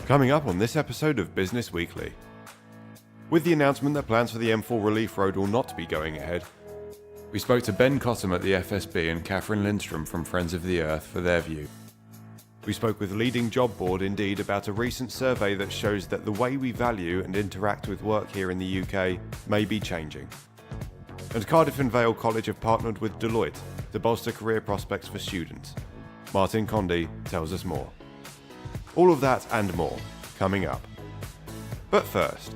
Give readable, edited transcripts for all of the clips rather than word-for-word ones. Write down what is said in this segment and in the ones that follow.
Coming up on this episode of Business Weekly. With the announcement that plans for the M4 Relief Road will not be going ahead, we spoke to Ben Cottam at the FSB and Catherine Linstrum from Friends of the Earth for their view. We spoke with leading job board Indeed about a recent survey that shows that the way we value and interact with work here in the UK may be changing. And Cardiff and Vale College have partnered with Deloitte to bolster career prospects for students. Martin Condy tells us more. All of that and more, coming up. But first,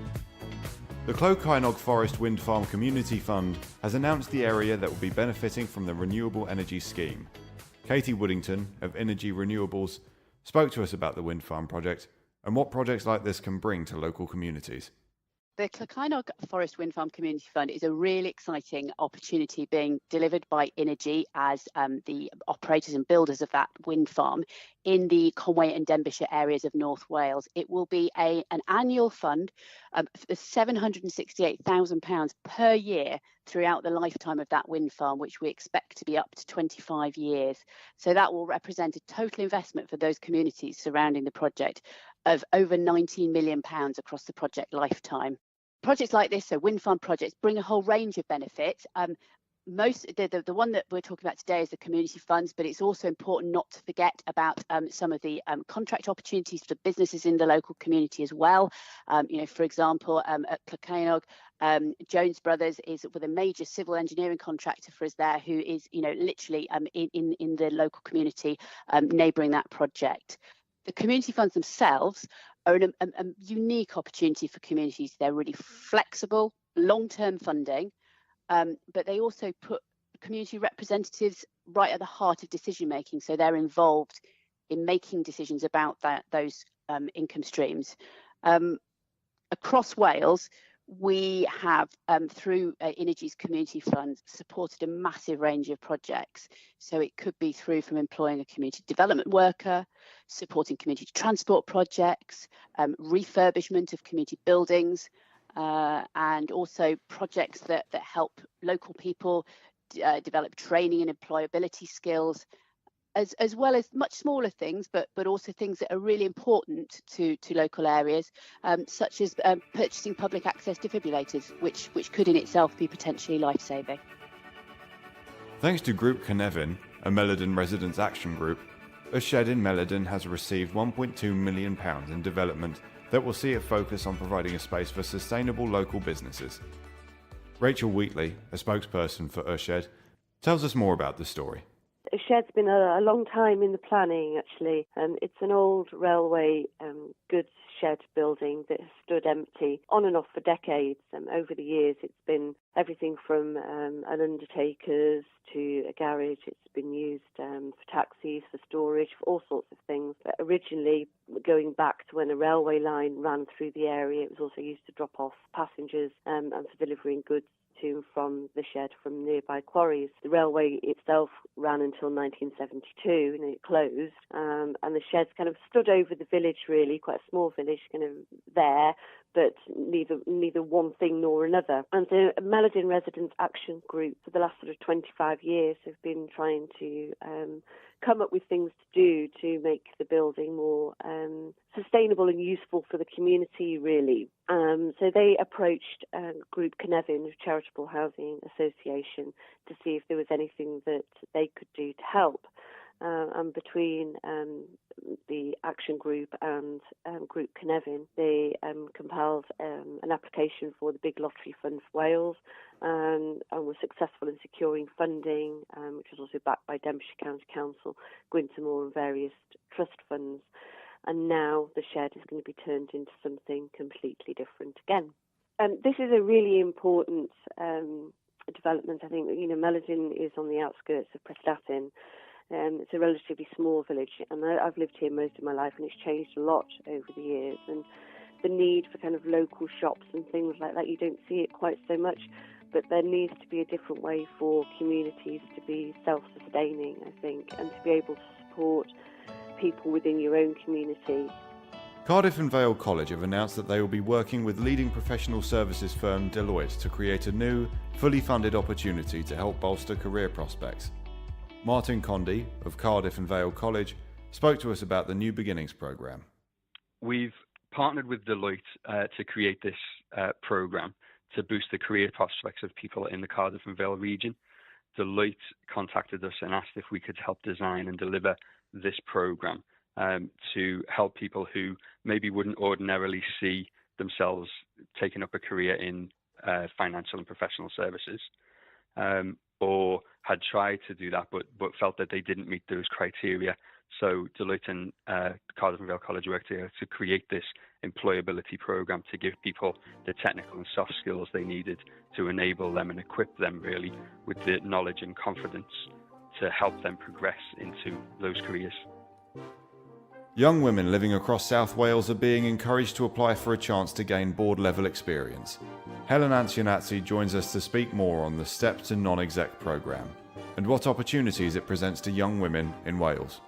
the Cloghynog Forest Wind Farm Community Fund has announced the area that will be benefiting from the Renewable Energy Scheme. Katie Woodington of Energy Renewables spoke to us about the wind farm project and what projects like this can bring to local communities. The Cloghynog Forest Wind Farm Community Fund is a really exciting opportunity being delivered by Energy as the operators and builders of that wind farm in the Conway and Denbighshire areas of North Wales. It will be an annual fund of £768,000 per year throughout the lifetime of that wind farm, which we expect to be up to 25 years. So that will represent a total investment for those communities surrounding the project of over £19 million across the project lifetime. Projects like this, so wind farm projects, bring a whole range of benefits. The one that we're talking about today is the community funds, but it's also important not to forget about some of the contract opportunities for businesses in the local community as well. For example, at Cloghynog, Jones Brothers is with a major civil engineering contractor for us there, who is literally in the local community neighbouring that project. The community funds themselves are a unique opportunity for communities. They're really flexible, long-term funding, but they also put community representatives right at the heart of decision-making. So they're involved in making decisions about those income streams. Across Wales, we have, through Energy's community funds, supported a massive range of projects. So it could be from employing a community development worker, supporting community transport projects, refurbishment of community buildings, and also projects that help local people develop training and employability skills, as well as much smaller things, but also things that are really important to local areas, such as purchasing public access defibrillators, which could in itself be potentially life-saving. Thanks to Group Cynefin, a Melodon Residents Action Group, a shed in Melodon has received £1.2 million in development that will see it focus on providing a space for sustainable local businesses. Rachel Wheatley, a spokesperson for Urshed, tells us more about the story. A shed's been a long time in the planning, actually. It's an old railway goods shed building that has stood empty on and off for decades. Over the years, it's been everything from an undertaker's to a garage. It's been used for taxis, for storage, for all sorts of things. But originally, going back to when a railway line ran through the area, it was also used to drop off passengers and for delivering goods to and from the shed from nearby quarries. The railway itself ran until 1972 and it closed, and the sheds kind of stood over the village, really, quite a small village kind of there, but neither one thing nor another. And the Melodon Residents Action Group for the last sort of 25 years have been trying to come up with things to do to make the building more sustainable and useful for the community, really. So they approached Group Cynefin, Charitable Housing Association, to see if there was anything that they could do to help. And between the Action Group and Group Cynefin, they compiled an application for the Big Lottery Fund for Wales and were successful in securing funding, which was also backed by Denbighshire County Council, Gwyntamore and various trust funds. And now the shed is going to be turned into something completely different again. This is a really important development. I think, Melodon is on the outskirts of Prestatyn. It's a relatively small village, and I've lived here most of my life, and it's changed a lot over the years. And the need for kind of local shops and things like that, you don't see it quite so much, but there needs to be a different way for communities to be self-sustaining, I think, and to be able to support people within your own community. Cardiff and Vale College have announced that they will be working with leading professional services firm Deloitte to create a new, fully funded opportunity to help bolster career prospects. Martin Condy of Cardiff and Vale College spoke to us about the New Beginnings programme. we've partnered with Deloitte to create this programme to boost the career prospects of people in the Cardiff and Vale region. Deloitte contacted us and asked if we could help design and deliver this programme to help people who maybe wouldn't ordinarily see themselves taking up a career in financial and professional services, or had tried to do that but felt that they didn't meet those criteria. So Deloitte and Cardiff and Vale College worked together to create this employability programme to give people the technical and soft skills they needed to enable them and equip them really with the knowledge and confidence to help them progress into those careers. Young women living across South Wales are being encouraged to apply for a chance to gain board-level experience. Helen Antoniazzi joins us to speak more on the Step to NonExec programme and what opportunities it presents to young women in Wales.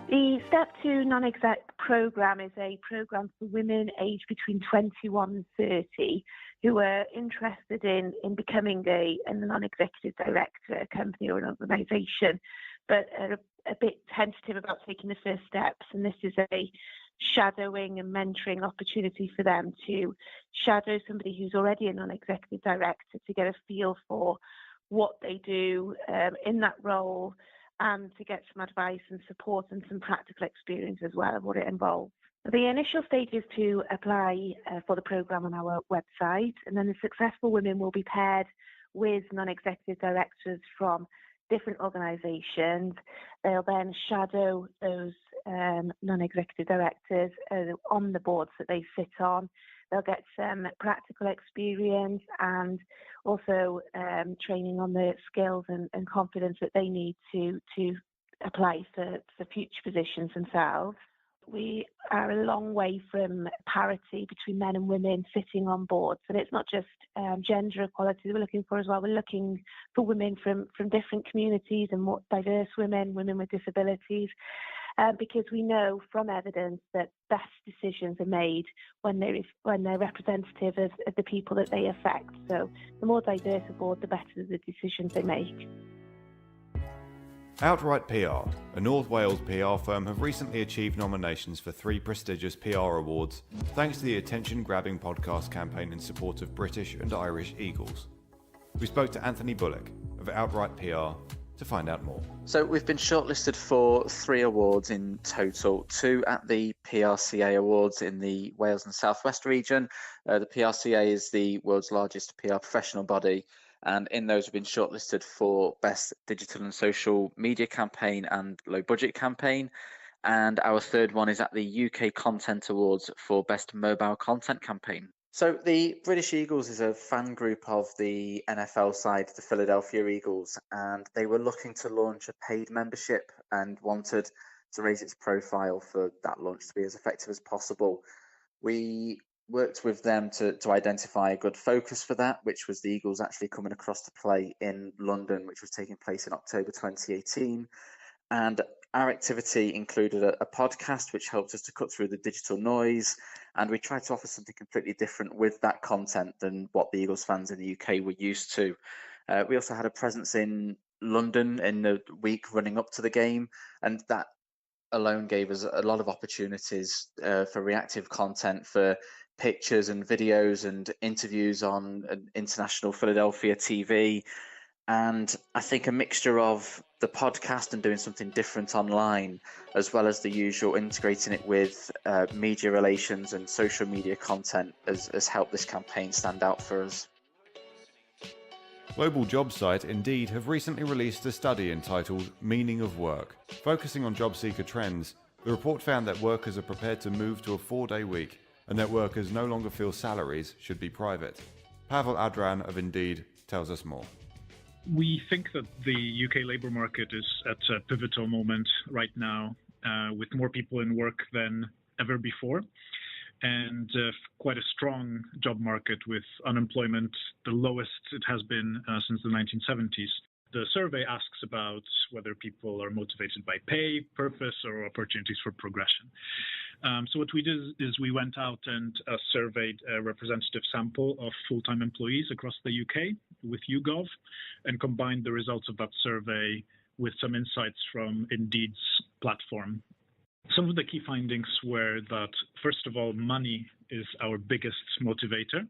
The Step to NonExec programme is a programme for women aged between 21 and 30 who are interested in becoming a non-executive director, a company or an organisation, but are a bit tentative about taking the first steps. And this is a shadowing and mentoring opportunity for them to shadow somebody who's already a non-executive director to get a feel for what they do in that role, and to get some advice and support and some practical experience as well of what it involves. The initial stage is to apply for the programme on our website, and then the successful women will be paired with non-executive directors from different organisations. They'll then shadow those non-executive directors on the boards that they sit on. They'll get some practical experience and also training on the skills and confidence that they need to apply for future positions themselves. We are a long way from parity between men and women sitting on boards, and it's not just gender equality that we're looking for as well. We're looking for women from different communities and more diverse women with disabilities, because we know from evidence that best decisions are made when they're representative of the people that they affect. So the more diverse a board, the better the decisions they make. Outwrite PR, a North Wales PR firm, have recently achieved nominations for 3 prestigious PR awards thanks to the attention-grabbing podcast campaign in support of British and Irish Eagles. We spoke to Anthony Bullick of Outwrite PR to find out more. So we've been shortlisted for 3 awards in total, 2 at the PRCA Awards in the Wales and South West region. The PRCA is the world's largest PR professional body, and in those we've been shortlisted for Best Digital and Social Media Campaign and Low Budget Campaign. And our 3rd one is at the UK Content Awards for Best Mobile Content Campaign. So the British Eagles is a fan group of the NFL side, the Philadelphia Eagles, and they were looking to launch a paid membership and wanted to raise its profile for that launch to be as effective as possible. We worked with them to identify a good focus for that, which was the Eagles actually coming across to play in London, which was taking place in October 2018. And our activity included a podcast, which helped us to cut through the digital noise. And we tried to offer something completely different with that content than what the Eagles fans in the UK were used to. We also had a presence in London in the week running up to the game, and that alone gave us a lot of opportunities for reactive content, for pictures and videos and interviews on international Philadelphia TV. And I think a mixture of the podcast and doing something different online, as well as the usual integrating it with media relations and social media content, has helped this campaign stand out for us. Global job site Indeed have recently released a study entitled Meaning of Work. Focusing on job seeker trends, the report found that workers are prepared to move to a 4-day week and that workers no longer feel salaries should be private. Pawel Adrjan of Indeed tells us more. We think that the UK labour market is at a pivotal moment right now, with more people in work than ever before, and quite a strong job market with unemployment the lowest it has been since the 1970s. The survey asks about whether people are motivated by pay, purpose, or opportunities for progression. So what we did is we went out and surveyed a representative sample of full-time employees across the UK with YouGov, and combined the results of that survey with some insights from Indeed's platform. Some of the key findings were that, first of all, money is our biggest motivator.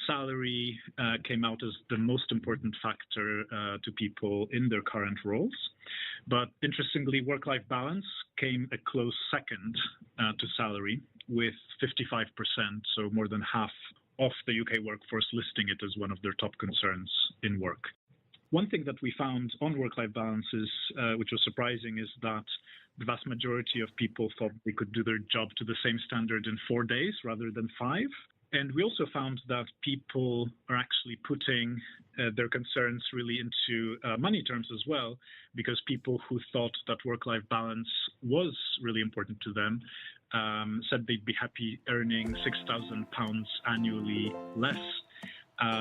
Salary came out as the most important factor to people in their current roles. But interestingly, work-life balance came a close second to salary, with 55%, so more than half of the UK workforce listing it as one of their top concerns in work. One thing that we found on work-life balance is, which was surprising, is that the vast majority of people thought they could do their job to the same standard in 4 days rather than 5. And we also found that people are actually putting their concerns really into money terms as well, because people who thought that work-life balance was really important to them said they'd be happy earning £6,000 annually less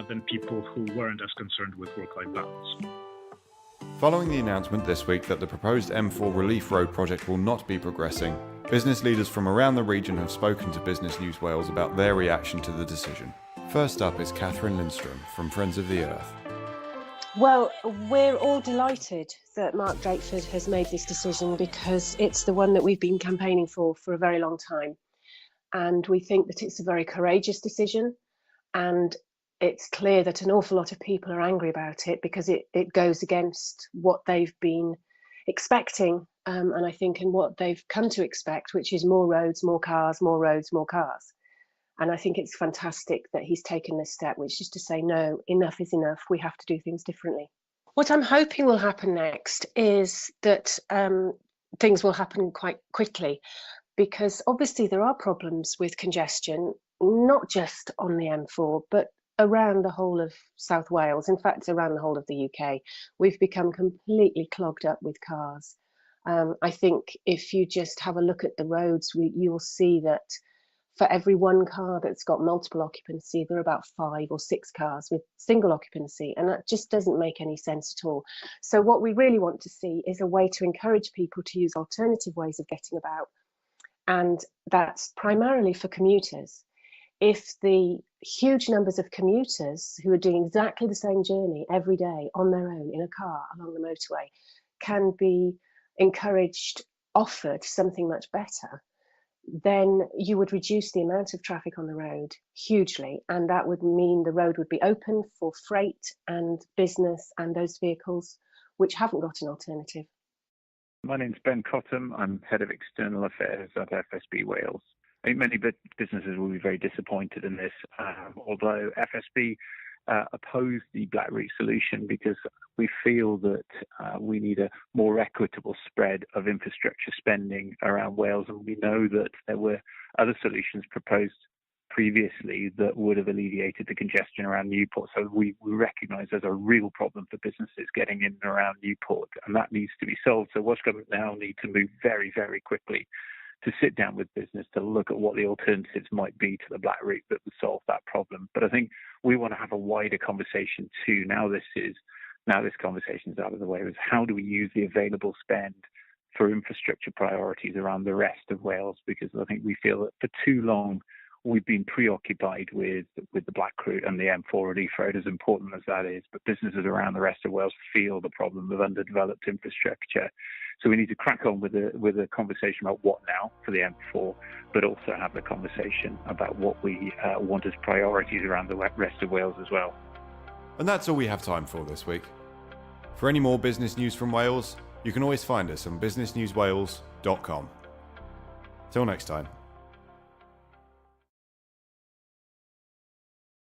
than people who weren't as concerned with work-life balance. Following the announcement this week that the proposed M4 Relief Road project will not be progressing, business leaders from around the region have spoken to Business News Wales about their reaction to the decision. First up is Catherine Linstrum from Friends of the Earth. Well, we're all delighted that Mark Drakeford has made this decision, because it's the one that we've been campaigning for a very long time. And we think that it's a very courageous decision, and it's clear that an awful lot of people are angry about it, because it goes against what they've been expecting, and I think in what they've come to expect, which is more roads, more cars, more roads, more cars. And I think it's fantastic that he's taken this step, which is to say, no, enough is enough. We have to do things differently. What I'm hoping will happen next is that things will happen quite quickly, because obviously there are problems with congestion, not just on the M4, but around the whole of South Wales, in fact, around the whole of the UK. We've become completely clogged up with cars. I think if you just have a look at the roads, you'll see that for every one car that's got multiple occupancy, there are about 5 or 6 cars with single occupancy, and that just doesn't make any sense at all. So what we really want to see is a way to encourage people to use alternative ways of getting about, and that's primarily for commuters. If the huge numbers of commuters who are doing exactly the same journey every day on their own in a car along the motorway can be encouraged, offered something much better, then you would reduce the amount of traffic on the road hugely, and that would mean the road would be open for freight and business and those vehicles which haven't got an alternative. My name's Ben Cottam. I'm Head of External Affairs at FSB Wales. I think many businesses will be very disappointed in this, although FSB opposed the Black Route solution because we feel that we need a more equitable spread of infrastructure spending around Wales, and we know that there were other solutions proposed previously that would have alleviated the congestion around Newport. So we recognise there's a real problem for businesses getting in and around Newport, and that needs to be solved. So Welsh Government now need to move very, very quickly to sit down with business to look at what the alternatives might be to the Black Route that would solve that problem. But I think we want to have a wider conversation too. Now this conversation is out of the way, is how do we use the available spend for infrastructure priorities around the rest of Wales? Because I think we feel that for too long we've been preoccupied with the Black Route and the M4 Relief Road, as important as that is. But businesses around the rest of Wales feel the problem of underdeveloped infrastructure. So we need to crack on with a conversation about what now for the M4, but also have the conversation about what we want as priorities around the rest of Wales as well. And that's all we have time for this week. For any more business news from Wales, you can always find us on businessnewswales.com. Till next time.